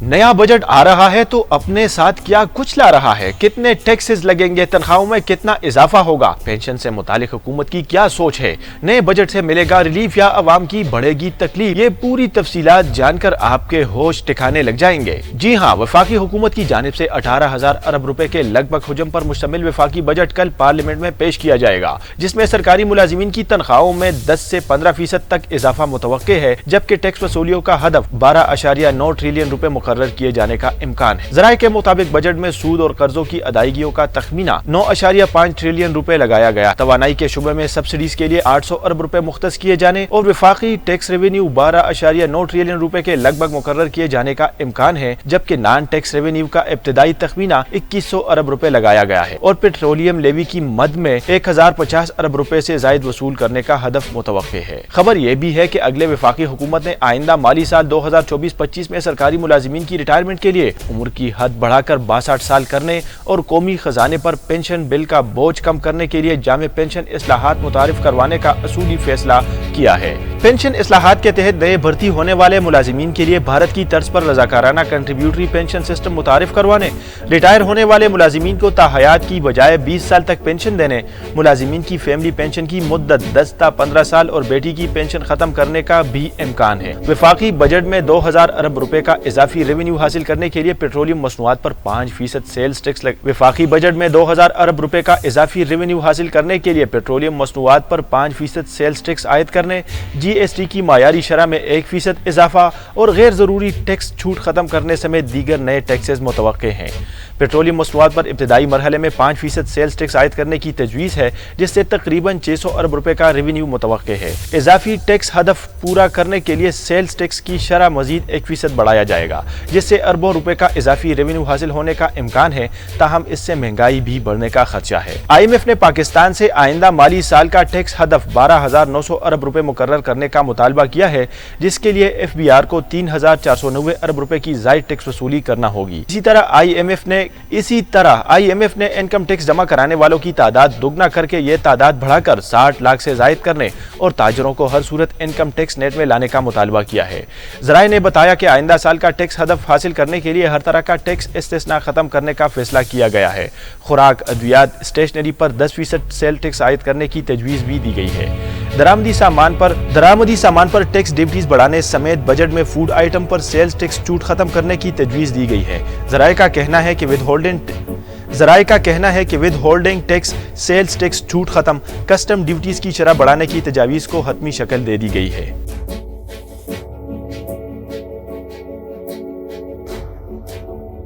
नया बजट आ रहा है तो अपने साथ क्या कुछ ला रहा है, कितने टैक्सेस लगेंगे, तनख्वाहों में कितना इजाफा होगा, पेंशन से मुतालिक हुकूमत की क्या सोच है, नए बजट से मिलेगा रिलीफ या अवाम की बढ़ेगी तकलीफ, ये पूरी तफसीलात जानकर आपके होश ठिकाने लग जाएंगे। जी हाँ, वफाकी हुकूमत की जानिब से 18,000 अरब रुपए के लगभग हुजम पर मुश्तमिल वफाकी बजट कल पार्लियामेंट में पेश किया जाएगा, जिसमें सरकारी मुलाजिमीन की तनख्वाहों में 10 से 15% तक इजाफा मुतवक्के है, जबकि टैक्स वसूलियों का हदफ 12.9 ट्रिलियन रुपए मुकर्रर किए जाने का इम्कान है। ज़राए के मुताबिक बजट में सूद और कर्जों की अदायगियों का तखमीना 9.5 ट्रिलियन रुपए लगाया गया। तवानाई के शुबे में सब्सिडीज के लिए 800 अरब रुपए मुख्तस किए जाने और वफाकी टैक्स रेवेन्यू 12.9 ट्रिलियन रुपए के लगभग मुकर्रर किए जाने का इम्कान है, जबकि नॉन टैक्स रेवेन्यू का इब्तदाई तखमीना 2100 अरब रुपए लगाया गया है और पेट्रोलियम लेवी की मद में 1050 अरब रुपए से जायद वसूल करने का हदफ मुतवक्के है। खबर यह भी है कि अगले वफाकी हुकूमत ने आइंदा माली साल 2024-25 में सरकारी मुलाजिमीन की रिटायरमेंट के लिए उम्र की हद बढ़ाकर 62 साल करने और कौमी खजाने पर पेंशन बिल का बोझ कम करने के लिए जामे पेंशन इस्लाहात मुतारिफ करवाने का असूली फैसला किया है। पेंशन इस्लाहात के तहत नए भर्ती होने वाले मुलाजिमीन के लिए भारत की तर्ज पर रजाकाराना कंट्रीब्यूटरी पेंशन सिस्टम मुतारिफ करवाने, रिटायर होने वाले मुलाजिमीन को ताहयात की बजाय 20 साल तक पेंशन देने, मुलाजिमीन की फैमिली पेंशन की मुद्दत 10 ता 15 साल और बेटी की पेंशन खत्म करने का भी इम्कान है। वफाकी बजट में 2000 अरब रुपए का इजाफी रेवेन्यू हासिल करने के लिए पेट्रोलियम मसनूआत पर 5% सेल्स टैक्स वफाकी बजट में 2000 अरब रुपए का इजाफी रेवेन्यू हासिल करने के लिए पेट्रोलियम मसनूआत पर 5% सेल्स टैक्स आयद करने, GST की मायारी शरह में 1% इजाफा और गैर जरूरी टैक्स छूट खत्म करने समेत दीगर नए टैक्सेस मुतवक्के हैं। पेट्रोलियम मसनूआत पर इब्तदाई मरहले में 5% सेल्स टैक्स आयद करने की तजवीज़ है, जिससे तकरीबन 600 अरब रुपए का रेवेन्यू मुतवक्के है। इजाफी टैक्स हदफ पूरा करने के लिए सेल्स टैक्स की शरह मजीद 1% बढ़ाया जाएगा, जिससे अरबों रुपए का इजाफी रेवेन्यू हासिल होने का इम्कान है, ताहम इससे महंगाई भी बढ़ने का खदशा है। IMF ने पाकिस्तान से आइंदा माली साल का टैक्स हदफ 12,900 अरब रुपए मुकर्रर करने का मुतालबा किया है, जिसके लिए FBR को 3,490 अरब रुपए की जायद टैक्स वसूली करना होगी। इसी तरह IMF ने इनकम टैक्स जमा कराने वालों की तादाद दुगना करके ये तादाद बढ़ाकर 60 लाख से जायद करने और ताजरों को हर सूरत इनकम टैक्स नेट में लाने का मुतालबा किया है। ज़राए ने बताया कि आइंदा साल का टैक्स हदफ हासिल करने के लिए हर तरह का टैक्स इस्तिस्ना खत्म करने का फैसला किया गया है। खुराक, अद्वियात, स्टेशनरी पर 10% सेल टैक्स आयद करने की तजवीज़ भी दी गई है। दरामदी सामान पर टैक्स ड्यूटीज बढ़ाने समेत बजट में फूड आइटम पर सेल्स टैक्स छूट खत्म करने की तजवीज़ दी गई है। ज़राए का कहना है कि withholding tax, sales tax छूट खत्म, कस्टम ड्यूटीज की शरह बढ़ाने की तजावीज़ को हतमी शक्ल दे दी गई है।